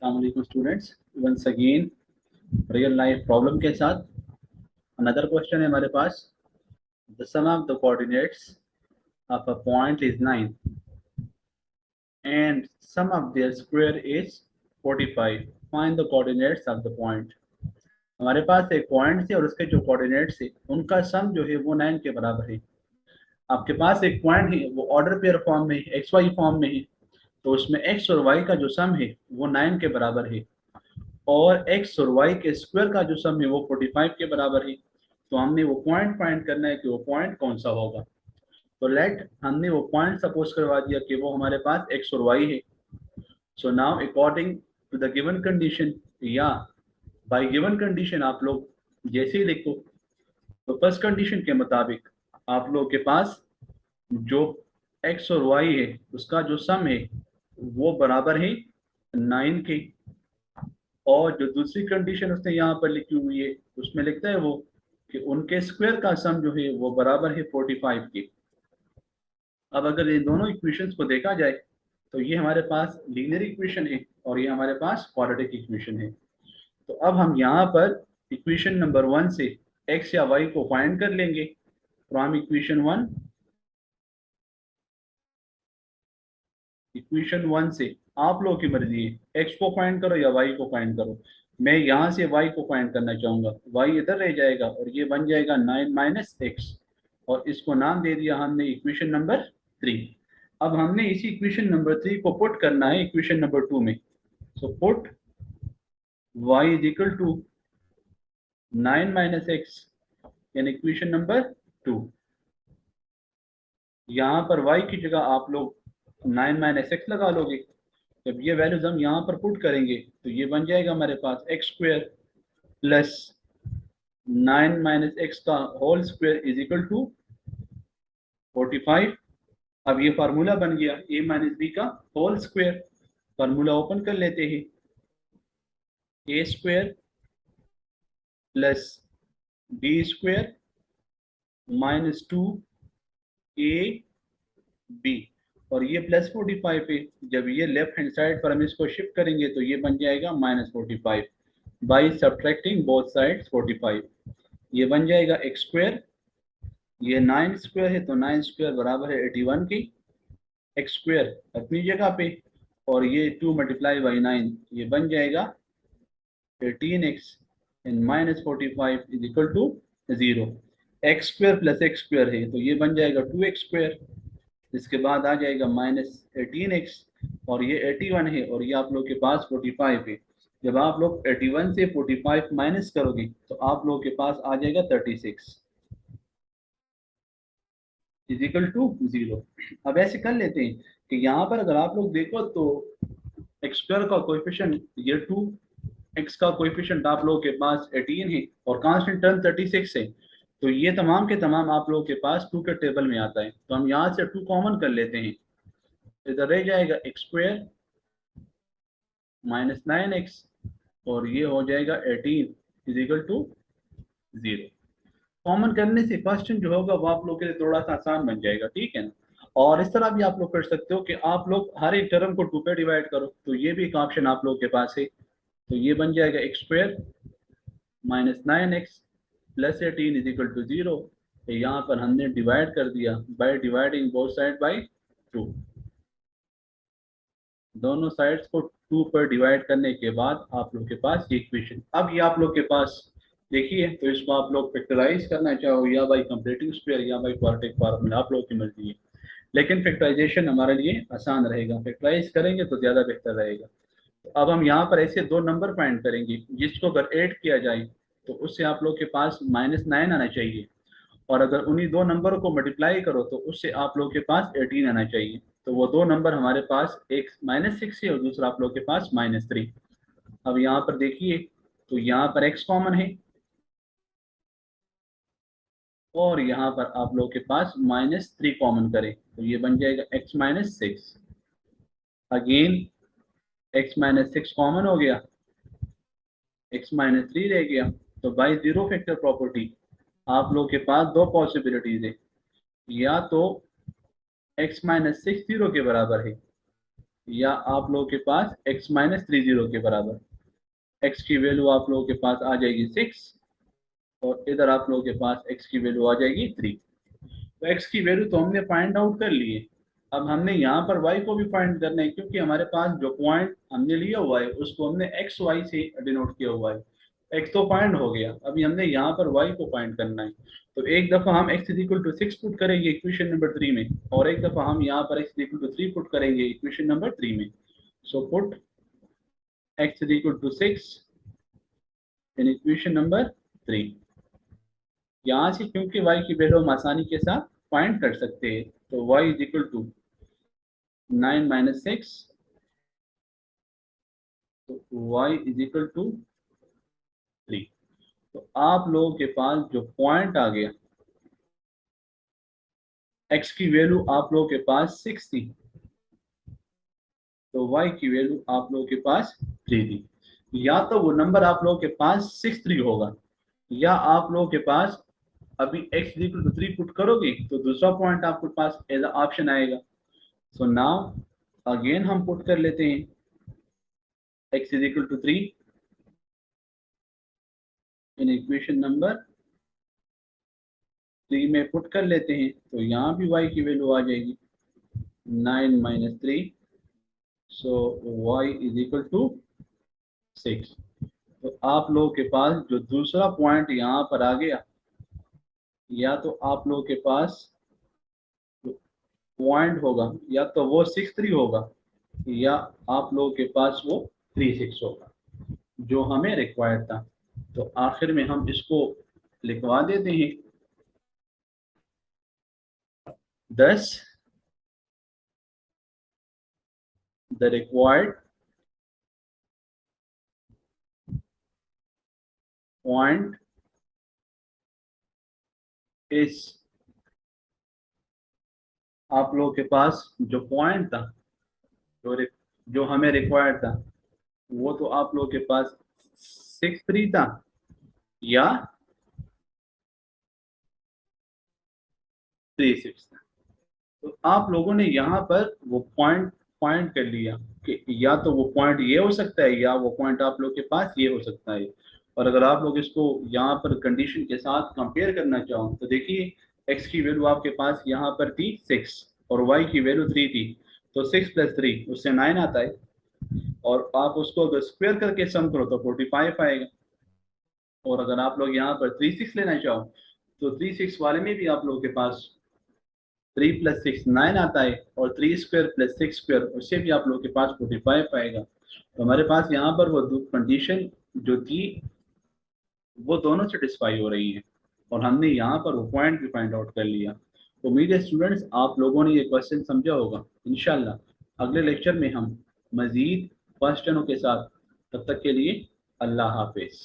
अस्सलामुअलैकुम students, once again real life problem के साथ अनदर क्वेश्चन है हमारे पास। The sum of the coordinates of a point is 9 and sum of their square is 45। Find the coordinates of the point. हमारे पास एक point है और उसके जो कोऑर्डिनेट्स है उनका सम जो है वो 9 के बराबर है। आपके पास एक पॉइंट है, वो ऑर्डर पेयर फॉर्म में है, एक्स वाई फॉर्म में है, तो उसमें एक्स और वाई का जो सम है वो 9 के बराबर है और एक्स और वाई के स्क्वायर का जो सम है वो 45 के बराबर है। तो हमने वो पॉइंट फाइंड करना है कि वो पॉइंट कौन सा होगा। तो लेट हमने वो पॉइंट सपोज करवा दिया कि वो हमारे पास एक्स और वाई है। So now according to the given condition या बाय गिवन कंडीशन आप लोग जैसे ही लिखो, तो फर्स्ट कंडीशन के मुताबिक आप लोग के पास जो एक्स और वाई है उसका जो सम है वो बराबर है 9 के। और जो दूसरी कंडीशन उसने यहाँ पर लिखी हुई है उसमें लिखता है वो कि उनके स्क्वायर का सम जो है वो बराबर है 45 के। अब अगर ये दोनों इक्वेशंस को देखा जाए तो ये हमारे पास लीनियर इक्वेशन है और ये हमारे पास क्वाड्रेटिक इक्वेशन है। तो अब हम यहाँ पर इक्वेशन नंबर 1 से एक्स या वाई को फाइंड कर लेंगे फ्रॉम इक्वेशन 1। इक्वेशन 1 से आप लोगों की मर्जी है, एक्स को फाइंड करो या वाई को फाइंड करो। मैं यहाँ से वाई को फाइंड करना चाहूंगा, वाई इधर रह जाएगा और ये बन जाएगा 9 माइनस एक्स और इसको नाम दे दिया हमने इक्वेशन नंबर 3। अब हमने इसी इक्वेशन नंबर 3 को पुट करना है इक्वेशन नंबर 2 में। So put y is equal to 9 minus x in equation number 2। यहाँ पर y की जगह आप लोग 9 माइनस एक्स लगा लोगे। जब ये वैल्यूज हम यहाँ पर पुट करेंगे तो ये बन जाएगा हमारे पास x square plus 9 minus x का whole square is equal to 45। अब ये फार्मूला बन गया a माइनस बी का होल स्क्वायर। फार्मूला ओपन कर लेते हैं, A square plus B square minus 2 A B और ये प्लस 45 है। जब ये लेफ्ट हैंड साइड पर हम इसको शिफ्ट करेंगे तो ये बन जाएगा minus 45 by subtracting both sides 45। ये बन जाएगा एक्स स्क्वायर, ये 9 स्क्वायर है तो 9 स्क्वायर बराबर है 81 की। एक्स स्क्वायर अपनी जगह पे और ये 2 मल्टीप्लाई बाई 9 ये बन जाएगा 18x and minus 45 is equal to 0। X square plus x square है तो ये बन जाएगा 2x स्क्वायर। इसके बाद आ जाएगा माइनस 18x और ये 81 है और ये आप लोग के पास 45 है। जब आप लोग 81 से 45 माइनस करोगे तो आप लोग के पास आ जाएगा 36 इज इक्वल टू 0। अब ऐसे कर लेते हैं कि यहाँ पर अगर आप लोग देखो तो एक्स स्क्वायर का कोएफिशिएंट ये 2, एक्स का कोएफिशिएंट आप लोगों के पास 18 है और कांस्टेंट टर्म 36 है। तो ये तमाम के तमाम आप लोगों के पास 2 के टेबल में आता है। तो हम यहाँ से 2 कॉमन कर लेते हैं, इधर रह जाएगा एक्स स्क्वायर माइनस 9x और ये हो जाएगा 18 इज इक्वल टू 0। कॉमन करने से क्वेश्चन जो होगा वो आप लोग के लिए थोड़ा सा आसान बन जाएगा, ठीक है ना। और इस तरह भी आप लोग कर सकते हो कि आप लोग हर एक टर्म को 2 पे डिवाइड करो, तो ये भी एक ऑप्शन आप लोग के पास है। तो ये बन जाएगा x square minus 9x plus 18 is equal to 0। यहाँ पर हमने डिवाइड कर दिया by dividing both side by 2। दोनों साइड्स को 2 पर डिवाइड करने के बाद आप लोग के पास ये इक्वेशन। अब ये आप लोग के पास देखिए, तो इसको आप लोग फैक्टराइज करना चाहो या बाई कंप्लीटिंग स्क्वायर या बाई क्वाड्रेटिक फार्मूला, आप लोग की मर्जी है। लेकिन फैक्टराइजेशन हमारे लिए आसान रहेगा, फैक्टराइज करेंगे तो ज़्यादा बेहतर रहेगा। तो अब हम यहाँ पर ऐसे 2 नंबर फाइंड करेंगे जिसको अगर ऐड किया जाए तो उससे आप लोग के पास -9 आना चाहिए और अगर उन्हीं 2 नंबर को मल्टीप्लाई करो तो उससे आप लोग के पास 18 आना चाहिए। तो वो 2 नंबर हमारे पास एक -6 है और दूसरा आप लोग के पास -3। अब यहाँ पर देखिए तो यहाँ पर x कॉमन है और यहाँ पर आप लोग के पास -3 कॉमन करें तो ये बन जाएगा x -6। अगेन x-6 कॉमन हो गया, x-3 रह गया। तो बाई जीरो फैक्टर प्रॉपर्टी आप लोग के पास 2 पॉसिबिलिटीज है, या तो x-6 0 के बराबर है या आप लोगों के पास x माइनस 30 के बराबर। x की वैल्यू आप लोगों के पास आ जाएगी 6 और इधर आप लोगों के पास x की वैल्यू आ जाएगी 3। तो x की वैल्यू तो हमने फाइंड आउट कर ली है। अब हमने यहाँ पर y को भी फाइंड करना है, क्योंकि हमारे पास जो पॉइंट हमने लिया हुआ है उसको हमने एक्स वाई से डिनोट किया हुआ है। x तो फाइंड हो गया, अभी हमने यहाँ पर y को फाइंड करना है। तो एक दफा हम x is equal to 6 put करेंगे इक्वेशन नंबर 3 में, और एक दफा हम यहाँ पर x is equal to 3 put करेंगे इक्वेशन नंबर 3 में। So put x is equal to 6 in equation number 3। यहाँ से क्योंकि y की वैल्यू हम आसानी के साथ फाइंड कर सकते हैं, तो y is equal to 9 minus 6, तो y इज इक्वल टू 3। तो आप लोगों के पास जो पॉइंट आ गया, x की वैल्यू आप लोगों के पास 6 थी, तो y की वैल्यू आप लोगों के पास 3 थी। या तो वो नंबर आप लोगों के पास 6 3 होगा, या आप लोगों के पास अभी x इक्वल टू 3 पुट करोगे तो दूसरा पॉइंट आपके पास एज ऑप्शन आएगा। सो नाउ अगेन हम पुट कर लेते हैं x is equal to 3 in equation number 3 में पुट कर लेते हैं, तो यहाँ भी y की वैल्यू आ जाएगी 9 minus 3, so y is equal to 6। तो आप लोगों के पास जो दूसरा पॉइंट यहाँ पर आ गया, या तो आप लोगों के पास पॉइंट होगा या तो वो 6 3 होगा, या आप लोगों के पास वो 3 6 होगा जो हमें रिक्वायर्ड था। तो आखिर में हम इसको लिखवा देते हैं 10 द रिक्वायर्ड पॉइंट इस। आप लोगों के पास जो पॉइंट था, जो हमें रिक्वायर्ड था, वो तो आप लोगों के पास 6 3 था या 3 6 था। तो आप लोगों ने यहाँ पर वो पॉइंट फाइंड कर लिया कि या तो वो पॉइंट ये हो सकता है या वो पॉइंट आप लोग के पास ये हो सकता है। और अगर आप लोग इसको यहाँ पर कंडीशन के साथ कंपेयर करना चाहो तो देखिए, x की वैल्यू आपके पास यहाँ पर थी 6 और y की वैल्यू 3 थी, तो 6 प्लस 3 उससे 9 आता है, और आप उसको अगर स्क्वायर करके सम करो तो 45 आएगा। और अगर आप लोग यहाँ पर 3 6 लेना चाहो तो 3 6 वाले में भी आप लोगों के पास 3 प्लस 6 9 आता है, और 3 स्क्वायर प्लस 6 स्क्वायर उससे भी आप लोगों के पास 45 आएगा। तो हमारे पास यहाँ पर वो कंडीशन जो थी वो दोनों सेटिस्फाई हो रही है, और हमने यहाँ पर वो पॉइंट भी फाइंड आउट कर लिया। तो उम्मीद है स्टूडेंट्स आप लोगों ने ये क्वेश्चन समझा होगा। इंशाल्लाह अगले लेक्चर में हम मजीद क्वेश्चनों के साथ, तब तक के लिए अल्लाह हाफिज।